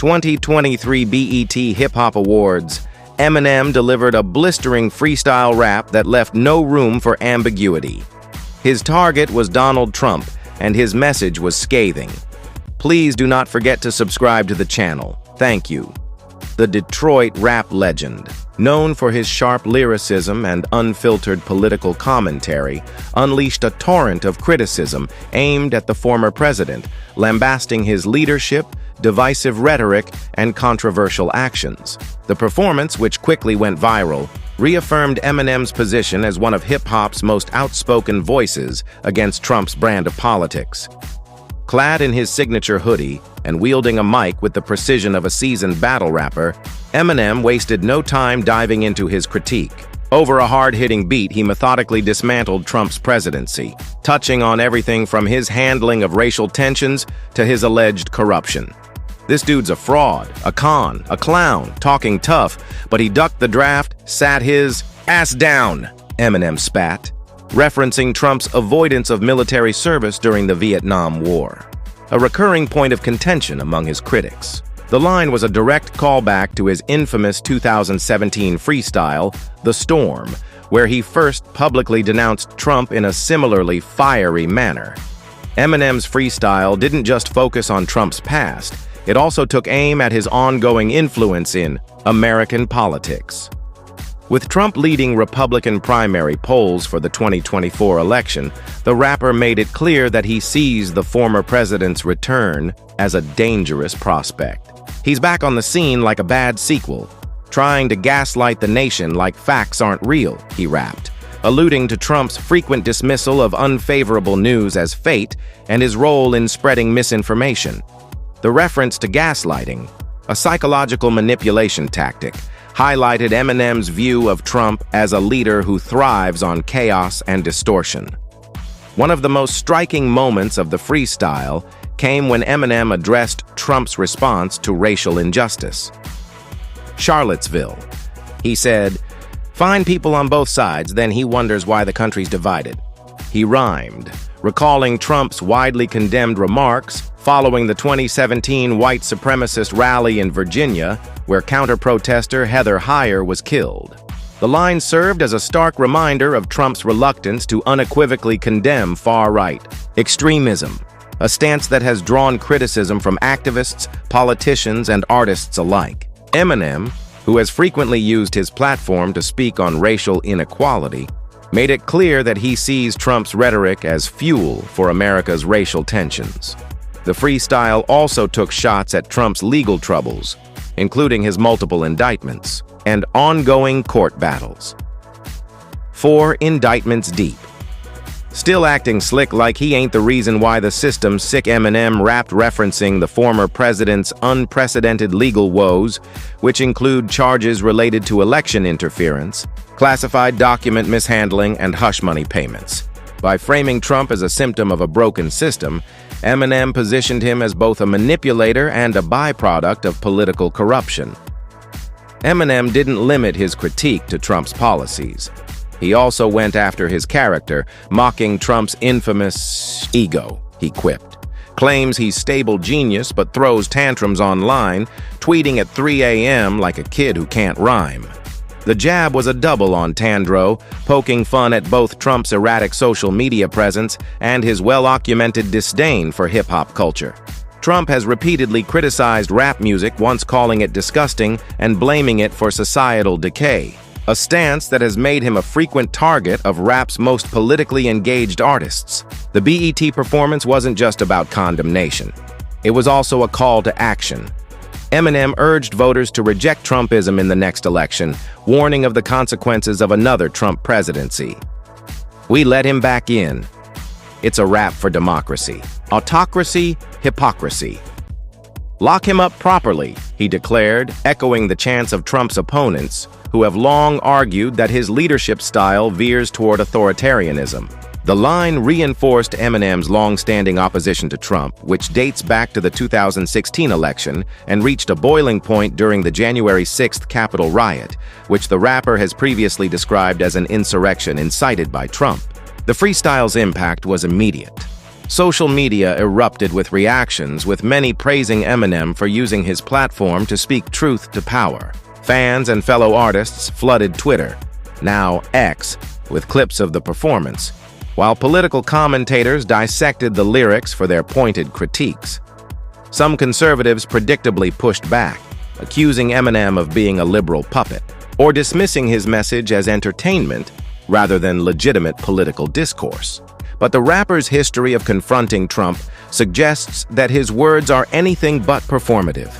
2023 BET Hip Hop Awards, Eminem delivered a blistering freestyle rap that left no room for ambiguity. His target was Donald Trump, and his message was scathing. Please do not forget to subscribe to the channel. Thank you. The Detroit rap legend, known for his sharp lyricism and unfiltered political commentary, unleashed a torrent of criticism aimed at the former president, lambasting his leadership, divisive rhetoric, and controversial actions. The performance, which quickly went viral, reaffirmed Eminem's position as one of hip-hop's most outspoken voices against Trump's brand of politics. Clad in his signature hoodie and wielding a mic with the precision of a seasoned battle rapper, Eminem wasted no time diving into his critique. Over a hard-hitting beat, he methodically dismantled Trump's presidency, touching on everything from his handling of racial tensions to his alleged corruption. This dude's a fraud, a con, a clown, talking tough, but he ducked the draft, sat his ass down, Eminem spat, referencing Trump's avoidance of military service during the Vietnam War, a recurring point of contention among his critics. The line was a direct callback to his infamous 2017 freestyle, The Storm, where he first publicly denounced Trump in a similarly fiery manner. Eminem's freestyle didn't just focus on Trump's past, it also took aim at his ongoing influence in American politics. With Trump leading Republican primary polls for the 2024 election, the rapper made it clear that he sees the former president's return as a dangerous prospect. He's back on the scene like a bad sequel, trying to gaslight the nation like facts aren't real, he rapped, alluding to Trump's frequent dismissal of unfavorable news as fate and his role in spreading misinformation. The reference to gaslighting, a psychological manipulation tactic, highlighted Eminem's view of Trump as a leader who thrives on chaos and distortion. One of the most striking moments of the freestyle came when Eminem addressed Trump's response to racial injustice. Charlottesville. He said, "Find people on both sides, then he wonders why the country's divided." He rhymed, recalling Trump's widely condemned remarks following the 2017 white supremacist rally in Virginia, where counter-protester Heather Heyer was killed. The line served as a stark reminder of Trump's reluctance to unequivocally condemn far-right extremism, a stance that has drawn criticism from activists, politicians, and artists alike. Eminem, who has frequently used his platform to speak on racial inequality, made it clear that he sees Trump's rhetoric as fuel for America's racial tensions. The freestyle also took shots at Trump's legal troubles, including his multiple indictments and ongoing court battles. 4 indictments deep. Still acting slick like he ain't the reason why the system's sick, Eminem rapped referencing the former president's unprecedented legal woes, which include charges related to election interference, classified document mishandling, and hush money payments. By framing Trump as a symptom of a broken system, Eminem positioned him as both a manipulator and a byproduct of political corruption. Eminem didn't limit his critique to Trump's policies. He also went after his character, mocking Trump's infamous ego, he quipped. Claims he's stable genius but throws tantrums online, tweeting at 3 a.m. like a kid who can't rhyme. The jab was a double entendre, poking fun at both Trump's erratic social media presence and his well-documented disdain for hip-hop culture. Trump has repeatedly criticized rap music, once calling it disgusting and blaming it for societal decay, a stance that has made him a frequent target of rap's most politically engaged artists. The BET performance wasn't just about condemnation. It was also a call to action. Eminem urged voters to reject Trumpism in the next election, warning of the consequences of another Trump presidency. We let him back in. It's a wrap for democracy. Autocracy, hypocrisy. Lock him up properly, he declared, echoing the chants of Trump's opponents, who have long argued that his leadership style veers toward authoritarianism. The line reinforced Eminem's long-standing opposition to Trump, which dates back to the 2016 election and reached a boiling point during the January 6th Capitol riot, which the rapper has previously described as an insurrection incited by Trump. The freestyle's impact was immediate. Social media erupted with reactions, with many praising Eminem for using his platform to speak truth to power. Fans and fellow artists flooded Twitter, now X, with clips of the performance, while political commentators dissected the lyrics for their pointed critiques. Some conservatives predictably pushed back, accusing Eminem of being a liberal puppet, or dismissing his message as entertainment rather than legitimate political discourse. But the rapper's history of confronting Trump suggests that his words are anything but performative.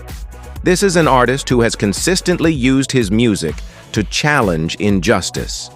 This is an artist who has consistently used his music to challenge injustice.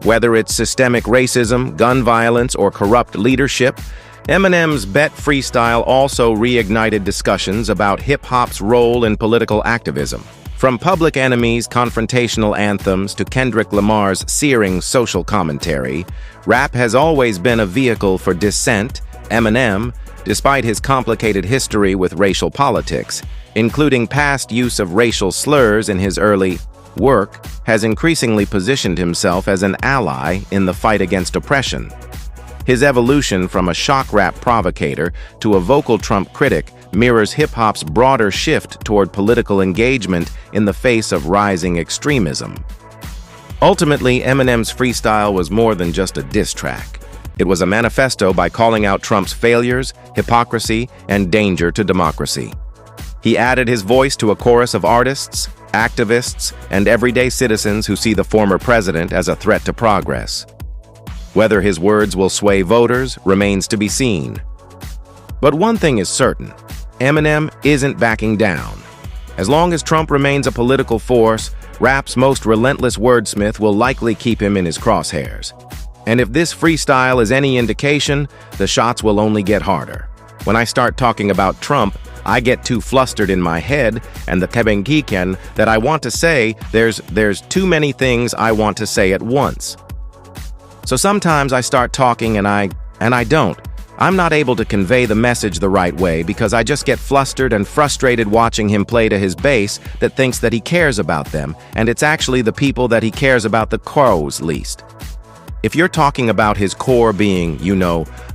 Whether it's systemic racism, gun violence, or corrupt leadership, Eminem's Bet freestyle also reignited discussions about hip-hop's role in political activism. From Public Enemy's confrontational anthems to Kendrick Lamar's searing social commentary, rap has always been a vehicle for dissent. Eminem, despite his complicated history with racial politics, including past use of racial slurs in his early work, has increasingly positioned himself as an ally in the fight against oppression. His evolution from a shock rap provocator to a vocal Trump critic mirrors hip-hop's broader shift toward political engagement in the face of rising extremism. Ultimately, Eminem's freestyle was more than just a diss track. It was a manifesto by calling out Trump's failures, hypocrisy, and danger to democracy. He added his voice to a chorus of artists, activists, and everyday citizens who see the former president as a threat to progress. Whether his words will sway voters remains to be seen. But one thing is certain: Eminem isn't backing down. As long as Trump remains a political force, rap's most relentless wordsmith will likely keep him in his crosshairs. And if this freestyle is any indication, the shots will only get harder. When I start talking about Trump, I get too flustered in my head and the kebenkiken that I want to say. There's too many things I want to say at once. So sometimes I start talking and I don't. I'm not able to convey the message the right way because I just get flustered and frustrated watching him play to his base that thinks that he cares about them, and it's actually the people that he cares about the crows least. If you're talking about his core being,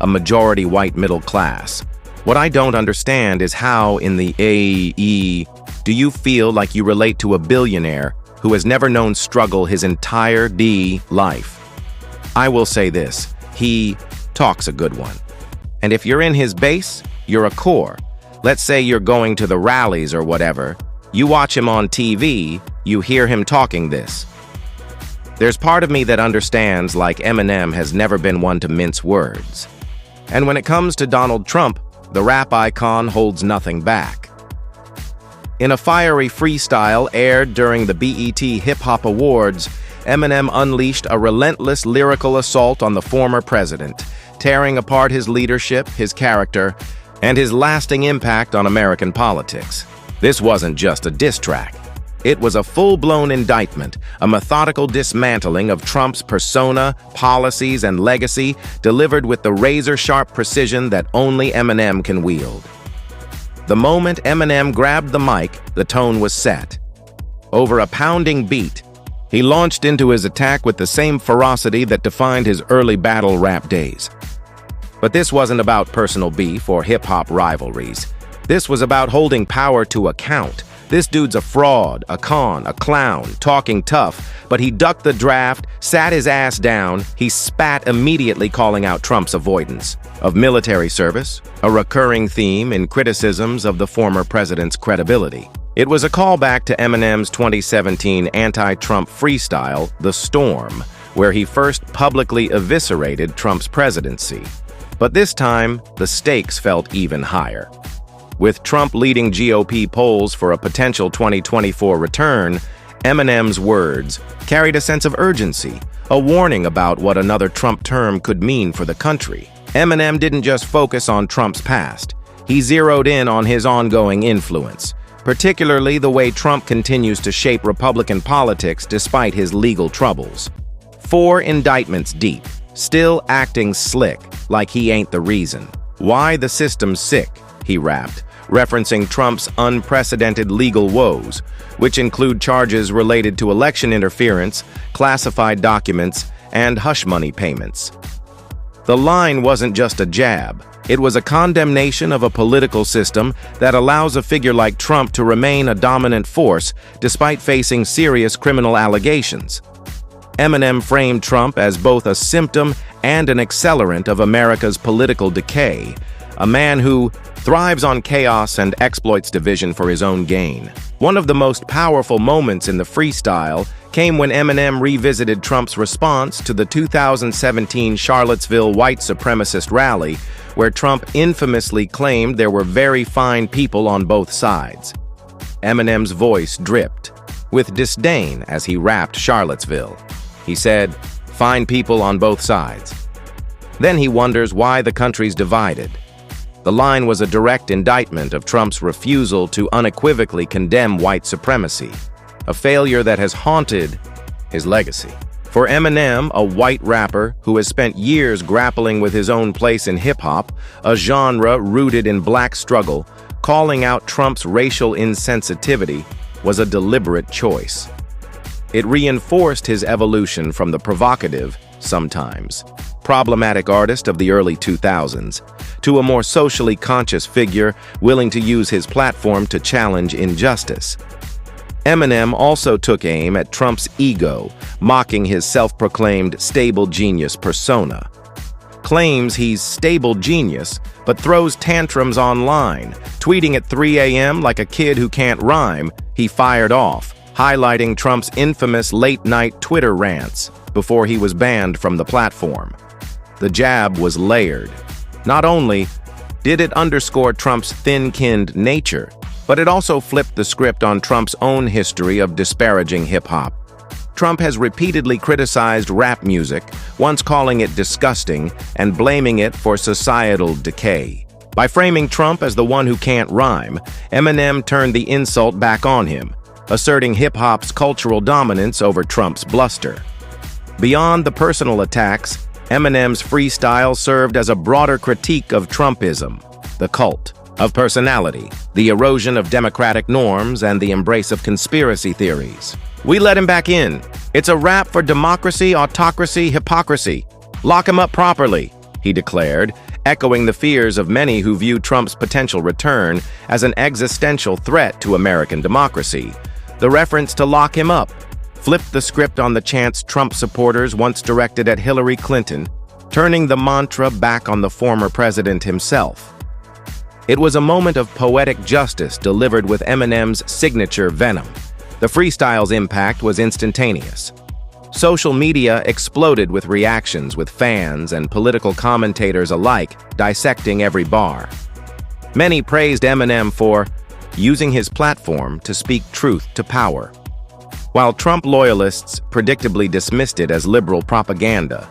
a majority white middle class, what I don't understand is how in the AE do you feel like you relate to a billionaire who has never known struggle his entire life? I will say this: he talks a good one. And if you're in his base, you're a core. Let's say you're going to the rallies or whatever. You watch him on TV, you hear him talking this. There's part of me that understands, like, Eminem has never been one to mince words. And when it comes to Donald Trump, the rap icon holds nothing back. In a fiery freestyle aired during the BET Hip Hop Awards, Eminem unleashed a relentless lyrical assault on the former president, tearing apart his leadership, his character, and his lasting impact on American politics. This wasn't just a diss track. It was a full-blown indictment, a methodical dismantling of Trump's persona, policies, and legacy, delivered with the razor-sharp precision that only Eminem can wield. The moment Eminem grabbed the mic, the tone was set. Over a pounding beat, he launched into his attack with the same ferocity that defined his early battle rap days. But this wasn't about personal beef or hip-hop rivalries. This was about holding power to account. This dude's a fraud, a con, a clown, talking tough, but he ducked the draft, sat his ass down, he spat immediately, calling out Trump's avoidance of military service, a recurring theme in criticisms of the former president's credibility. It was a callback to Eminem's 2017 anti-Trump freestyle, The Storm, where he first publicly eviscerated Trump's presidency. But this time, the stakes felt even higher. With Trump leading GOP polls for a potential 2024 return, Eminem's words carried a sense of urgency, a warning about what another Trump term could mean for the country. Eminem didn't just focus on Trump's past. He zeroed in on his ongoing influence, particularly the way Trump continues to shape Republican politics despite his legal troubles. 4 indictments deep, still acting slick like he ain't the reason. Why the system's sick, he rapped, referencing Trump's unprecedented legal woes, which include charges related to election interference, classified documents, and hush money payments. The line wasn't just a jab, It was a condemnation of a political system that allows a figure like Trump to remain a dominant force despite facing serious criminal allegations. Eminem framed Trump as both a symptom and an accelerant of America's political decay, a man who thrives on chaos and exploits division for his own gain. One of the most powerful moments in the freestyle came when Eminem revisited Trump's response to the 2017 Charlottesville white supremacist rally, where Trump infamously claimed there were very fine people on both sides. Eminem's voice dripped with disdain as he rapped Charlottesville. He said, "Fine people on both sides." Then he wonders why the country's divided. The line was a direct indictment of Trump's refusal to unequivocally condemn white supremacy, a failure that has haunted his legacy. For Eminem, a white rapper who has spent years grappling with his own place in hip-hop, a genre rooted in black struggle, calling out Trump's racial insensitivity was a deliberate choice. It reinforced his evolution from the provocative, sometimes problematic artist of the early 2000s to a more socially conscious figure willing to use his platform to challenge injustice. Eminem also took aim at Trump's ego, mocking his self-proclaimed stable genius persona. Claims he's stable genius, but throws tantrums online, tweeting at 3 a.m. like a kid who can't rhyme, he fired off, highlighting Trump's infamous late-night Twitter rants before he was banned from the platform. The jab was layered. Not only did it underscore Trump's thin-skinned nature, but it also flipped the script on Trump's own history of disparaging hip-hop. Trump has repeatedly criticized rap music, once calling it disgusting and blaming it for societal decay. By framing Trump as the one who can't rhyme, Eminem turned the insult back on him, asserting hip-hop's cultural dominance over Trump's bluster. Beyond the personal attacks, Eminem's freestyle served as a broader critique of Trumpism, the cult of personality, the erosion of democratic norms, and the embrace of conspiracy theories. "We let him back in. It's a rap for democracy, autocracy, hypocrisy. Lock him up properly," he declared, echoing the fears of many who view Trump's potential return as an existential threat to American democracy. The reference to "lock him up" flipped the script on the chants Trump supporters once directed at Hillary Clinton, turning the mantra back on the former president himself. It was a moment of poetic justice delivered with Eminem's signature venom. The freestyle's impact was instantaneous. Social media exploded with reactions, with fans and political commentators alike dissecting every bar. Many praised Eminem for using his platform to speak truth to power, while Trump loyalists predictably dismissed it as liberal propaganda.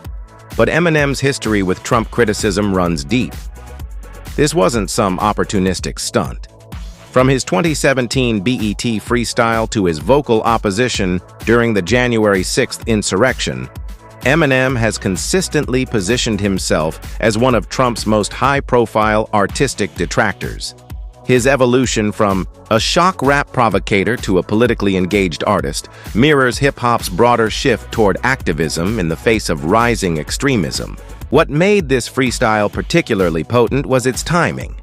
But Eminem's history with Trump criticism runs deep. This wasn't some opportunistic stunt. From his 2017 BET freestyle to his vocal opposition during the January 6th insurrection, Eminem has consistently positioned himself as one of Trump's most high-profile artistic detractors. His evolution from a shock rap provocator to a politically engaged artist mirrors hip-hop's broader shift toward activism in the face of rising extremism. What made this freestyle particularly potent was its timing.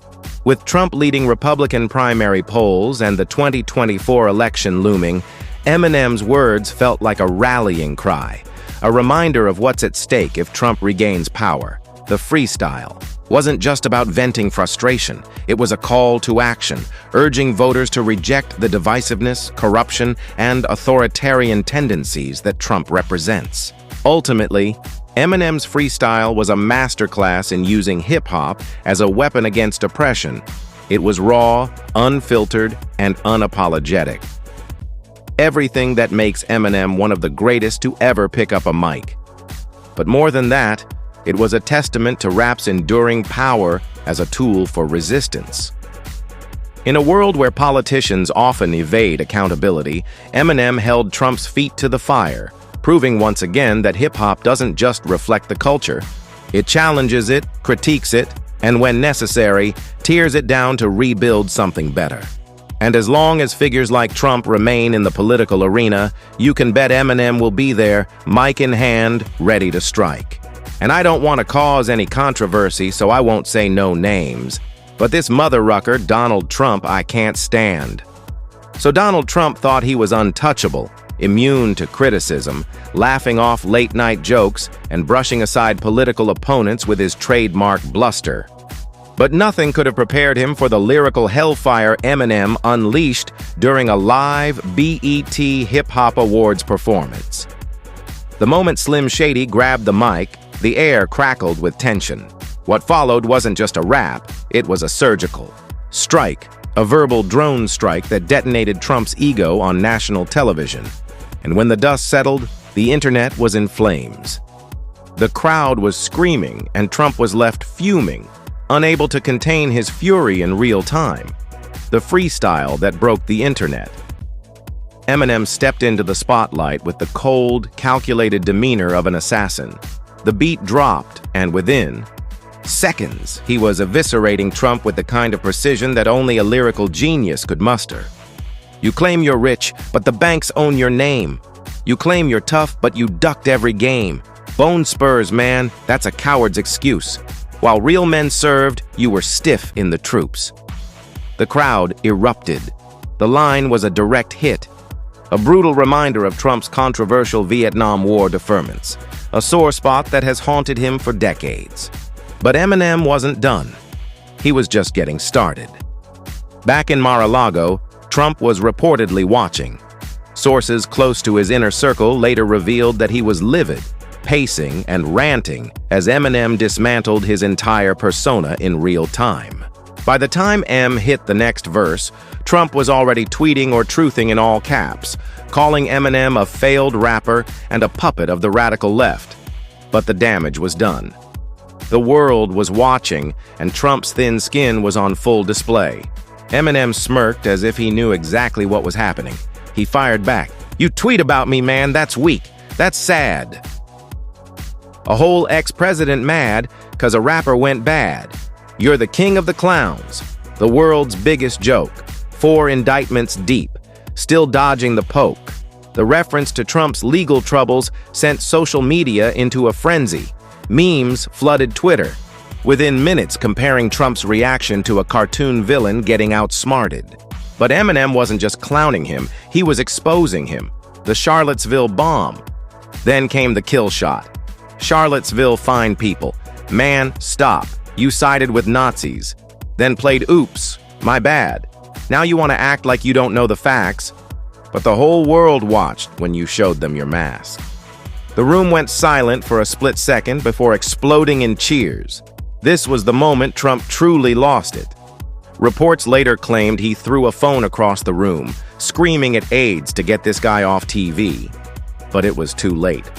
With Trump leading Republican primary polls and the 2024 election looming, Eminem's words felt like a rallying cry, a reminder of what's at stake if Trump regains power. The freestyle wasn't just about venting frustration. It was a call to action, urging voters to reject the divisiveness, corruption, and authoritarian tendencies that Trump represents. Ultimately, Eminem's freestyle was a masterclass in using hip-hop as a weapon against oppression. It was raw, unfiltered, and unapologetic. Everything that makes Eminem one of the greatest to ever pick up a mic. But more than that, it was a testament to rap's enduring power as a tool for resistance. In a world where politicians often evade accountability, Eminem held Trump's feet to the fire, proving once again that hip-hop doesn't just reflect the culture. It challenges it, critiques it, and when necessary, tears it down to rebuild something better. And as long as figures like Trump remain in the political arena, you can bet Eminem will be there, mic in hand, ready to strike. And I don't want to cause any controversy, so I won't say no names. But this mother rucker, Donald Trump, I can't stand. So Donald Trump thought he was untouchable, immune to criticism, laughing off late-night jokes and brushing aside political opponents with his trademark bluster. But nothing could have prepared him for the lyrical hellfire Eminem unleashed during a live BET Hip Hop Awards performance. The moment Slim Shady grabbed the mic, the air crackled with tension. What followed wasn't just a rap, it was a surgical strike, a verbal drone strike that detonated Trump's ego on national television. And when the dust settled, the internet was in flames. The crowd was screaming, and Trump was left fuming, unable to contain his fury in real time. The freestyle that broke the internet. Eminem stepped into the spotlight with the cold, calculated demeanor of an assassin. The beat dropped, and within seconds, he was eviscerating Trump with the kind of precision that only a lyrical genius could muster. You claim you're rich, but the banks own your name. You claim you're tough, but you ducked every game. Bone spurs, man, that's a coward's excuse. While real men served, you were stiff in the troops. The crowd erupted. The line was a direct hit. A brutal reminder of Trump's controversial Vietnam War deferments, a sore spot that has haunted him for decades. But Eminem wasn't done. He was just getting started. Back in Mar-a-Lago, Trump was reportedly watching. Sources close to his inner circle later revealed that he was livid, pacing and ranting as Eminem dismantled his entire persona in real time. By the time M hit the next verse, Trump was already tweeting or truthing in all caps, calling Eminem a failed rapper and a puppet of the radical left. But the damage was done. The world was watching, and Trump's thin skin was on full display. Eminem smirked as if he knew exactly what was happening. He fired back, "You tweet about me, man, that's weak. That's sad." A whole ex-president mad 'cause a rapper went bad. You're the king of the clowns, the world's biggest joke, 4 indictments deep, still dodging the poke. The reference to Trump's legal troubles sent social media into a frenzy. Memes flooded Twitter, within minutes comparing Trump's reaction to a cartoon villain getting outsmarted. But Eminem wasn't just clowning him, he was exposing him. The Charlottesville bomb. Then came the kill shot. Charlottesville fine people. Man, stop. You sided with Nazis. Then played oops, my bad. Now you want to act like you don't know the facts. But the whole world watched when you showed them your mask. The room went silent for a split second before exploding in cheers. This was the moment Trump truly lost it. Reports later claimed he threw a phone across the room, screaming at aides to get this guy off TV. But it was too late.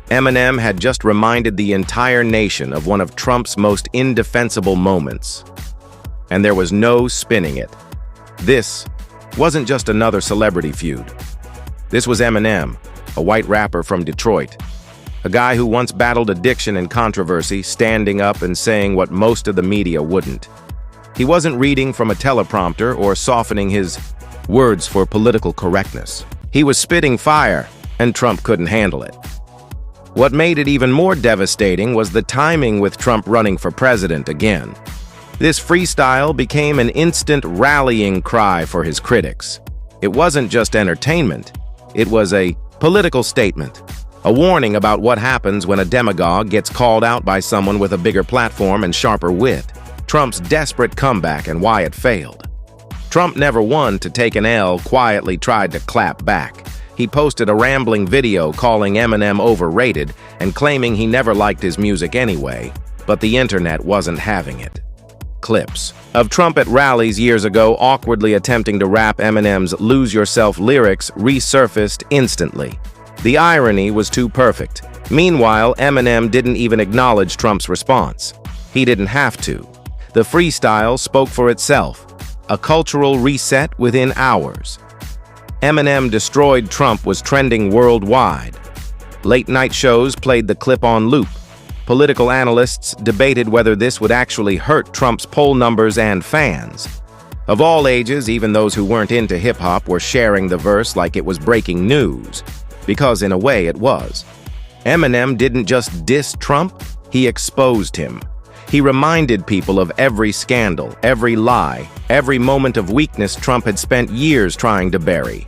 Eminem had just reminded the entire nation of one of Trump's most indefensible moments. And there was no spinning it. This wasn't just another celebrity feud. This was Eminem, a white rapper from Detroit. A guy who once battled addiction and controversy, standing up and saying what most of the media wouldn't. He wasn't reading from a teleprompter or softening his words for political correctness. He was spitting fire, and Trump couldn't handle it. What made it even more devastating was the timing with Trump running for president again. This freestyle became an instant rallying cry for his critics. It wasn't just entertainment, it was a political statement, a warning about what happens when a demagogue gets called out by someone with a bigger platform and sharper wit. Trump's desperate comeback and why it failed. Trump never one to take an L, quietly tried to clap back. He posted a rambling video calling Eminem overrated and claiming he never liked his music anyway, but the internet wasn't having it. Clips of Trump at rallies years ago awkwardly attempting to rap Eminem's Lose Yourself lyrics resurfaced instantly. The irony was too perfect. Meanwhile, Eminem didn't even acknowledge Trump's response. He didn't have to. The freestyle spoke for itself, a cultural reset within hours. Eminem Destroyed Trump was trending worldwide. Late-night shows played the clip on loop. Political analysts debated whether this would actually hurt Trump's poll numbers and fans. Of all ages, even those who weren't into hip-hop were sharing the verse like it was breaking news, because in a way it was. Eminem didn't just diss Trump, He exposed him. He reminded people of every scandal, every lie, every moment of weakness Trump had spent years trying to bury.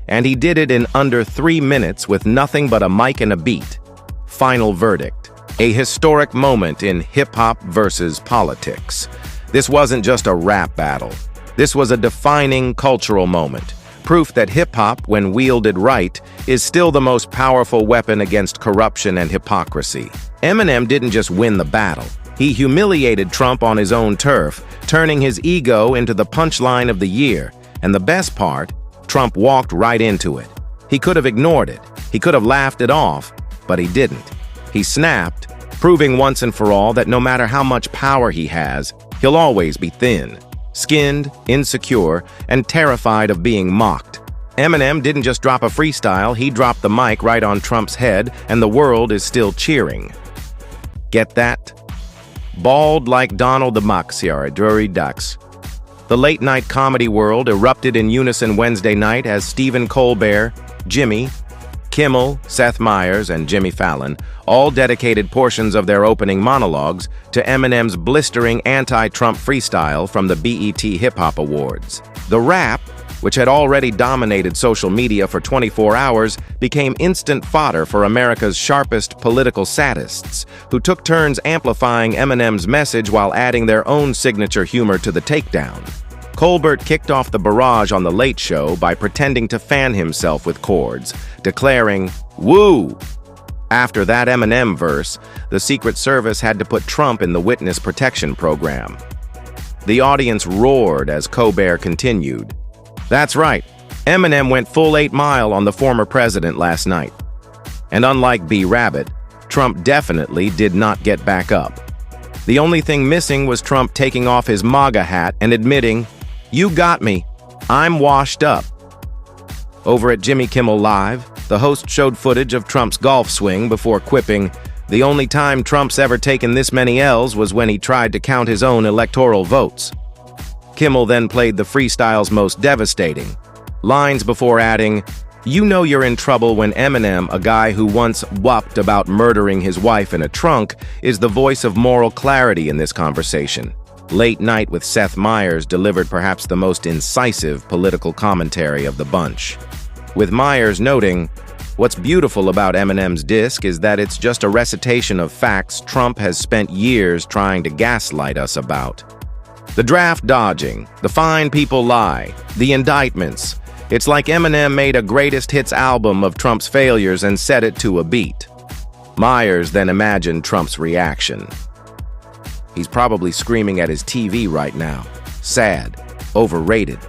And he did it in under 3 minutes with nothing but a mic and a beat. Final verdict. A historic moment in hip-hop versus politics. This wasn't just a rap battle. This was a defining cultural moment. Proof that hip-hop, when wielded right, is still the most powerful weapon against corruption and hypocrisy. Eminem didn't just win the battle. He humiliated Trump on his own turf, turning his ego into the punchline of the year. And the best part, Trump walked right into it. He could have ignored it. He could have laughed it off, but he didn't. He snapped, proving once and for all that no matter how much power he has, he'll always be thin, skinned, insecure, and terrified of being mocked. Eminem didn't just drop a freestyle, he dropped the mic right on Trump's head, and the world is still cheering. Get that? Bald like Donald the Maxiar, Drury Ducks. The late-night comedy world erupted in unison Wednesday night as Stephen Colbert, Jimmy Kimmel, Seth Meyers, and Jimmy Fallon all dedicated portions of their opening monologues to Eminem's blistering anti-Trump freestyle from the BET Hip Hop Awards. The rap, which had already dominated social media for 24 hours, became instant fodder for America's sharpest political sadists, who took turns amplifying Eminem's message while adding their own signature humor to the takedown. Colbert kicked off the barrage on The Late Show by pretending to fan himself with chords, declaring, "Woo!" After that Eminem verse, the Secret Service had to put Trump in the witness protection program. The audience roared as Colbert continued. That's right, Eminem went full 8 Mile on the former president last night. And unlike B. Rabbit, Trump definitely did not get back up. The only thing missing was Trump taking off his MAGA hat and admitting, "You got me. I'm washed up." Over at Jimmy Kimmel Live, the host showed footage of Trump's golf swing before quipping, "The only time Trump's ever taken this many L's was when he tried to count his own electoral votes." Kimmel then played the freestyle's most devastating lines before adding, "You know you're in trouble when Eminem, a guy who once whopped about murdering his wife in a trunk, is the voice of moral clarity in this conversation." Late Night with Seth Meyers delivered perhaps the most incisive political commentary of the bunch, with Meyers noting, "What's beautiful about Eminem's disc is that it's just a recitation of facts Trump has spent years trying to gaslight us about. The draft dodging, the fine people lie, the indictments. It's like Eminem made a greatest hits album of Trump's failures and set it to a beat." Meyers then imagined Trump's reaction. He's probably screaming at his TV right now. Sad. Overrated.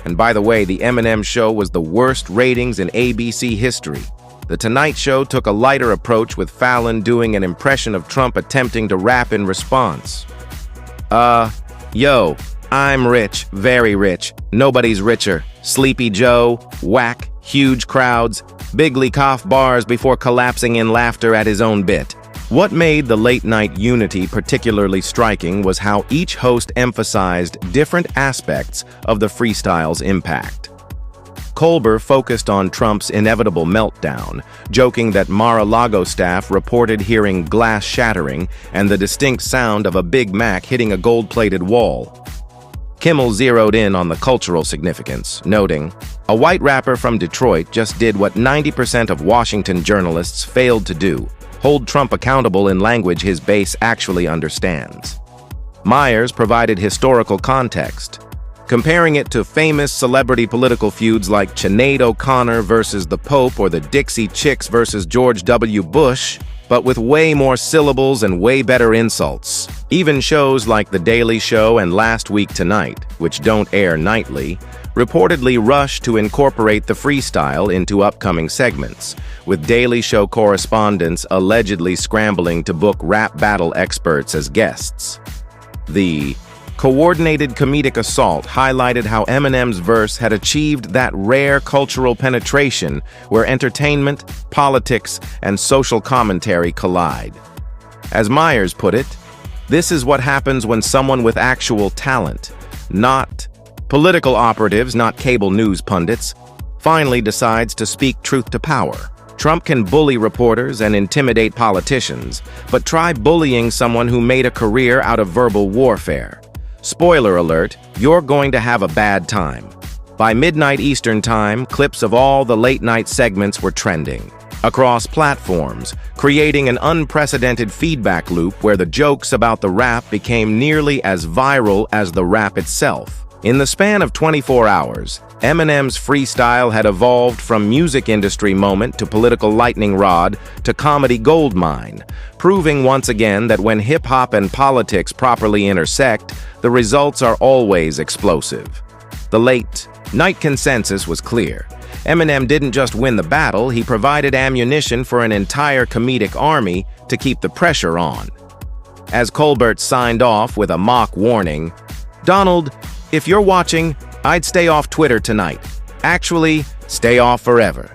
And by the way, the Eminem show was the worst ratings in ABC history. The Tonight Show took a lighter approach with Fallon doing an impression of Trump attempting to rap in response. Yo, I'm rich, very rich, nobody's richer. Sleepy Joe, whack, huge crowds, bigly cough bars before collapsing in laughter at his own bit. What made the late-night unity particularly striking was how each host emphasized different aspects of the freestyle's impact. Colbert focused on Trump's inevitable meltdown, joking that Mar-a-Lago staff reported hearing glass shattering and the distinct sound of a Big Mac hitting a gold-plated wall. Kimmel zeroed in on the cultural significance, noting, "A white rapper from Detroit just did what 90% of Washington journalists failed to do, hold Trump accountable in language his base actually understands." Meyers provided historical context, comparing it to famous celebrity political feuds like Sinead O'Connor versus the Pope or the Dixie Chicks versus George W. Bush, but with way more syllables and way better insults. Even shows like The Daily Show and Last Week Tonight, which don't air nightly, reportedly rushed to incorporate the freestyle into upcoming segments, with Daily Show correspondents allegedly scrambling to book rap battle experts as guests. The coordinated comedic assault highlighted how Eminem's verse had achieved that rare cultural penetration where entertainment, politics, and social commentary collide. As Meyers put it, this is what happens when someone with actual talent, not political operatives, not cable news pundits, finally decides to speak truth to power. Trump can bully reporters and intimidate politicians, but try bullying someone who made a career out of verbal warfare. Spoiler alert, you're going to have a bad time. By midnight Eastern Time, clips of all the late-night segments were trending across platforms, creating an unprecedented feedback loop where the jokes about the rap became nearly as viral as the rap itself. In the span of 24 hours, Eminem's freestyle had evolved from music industry moment to political lightning rod to comedy goldmine, proving once again that when hip-hop and politics properly intersect, the results are always explosive. The late-night consensus was clear. Eminem didn't just win the battle, he provided ammunition for an entire comedic army to keep the pressure on. As Colbert signed off with a mock warning, "Donald, if you're watching, I'd stay off Twitter tonight. Actually, stay off forever."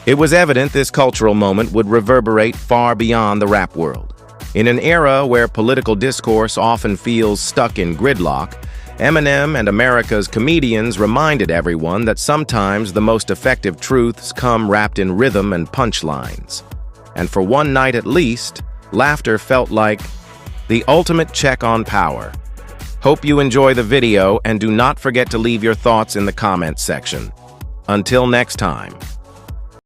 It was evident this cultural moment would reverberate far beyond the rap world. In an era where political discourse often feels stuck in gridlock, Eminem and America's comedians reminded everyone that sometimes the most effective truths come wrapped in rhythm and punchlines. And for one night at least, laughter felt like the ultimate check on power. Hope you enjoy the video and do not forget to leave your thoughts in the comments section. Until next time.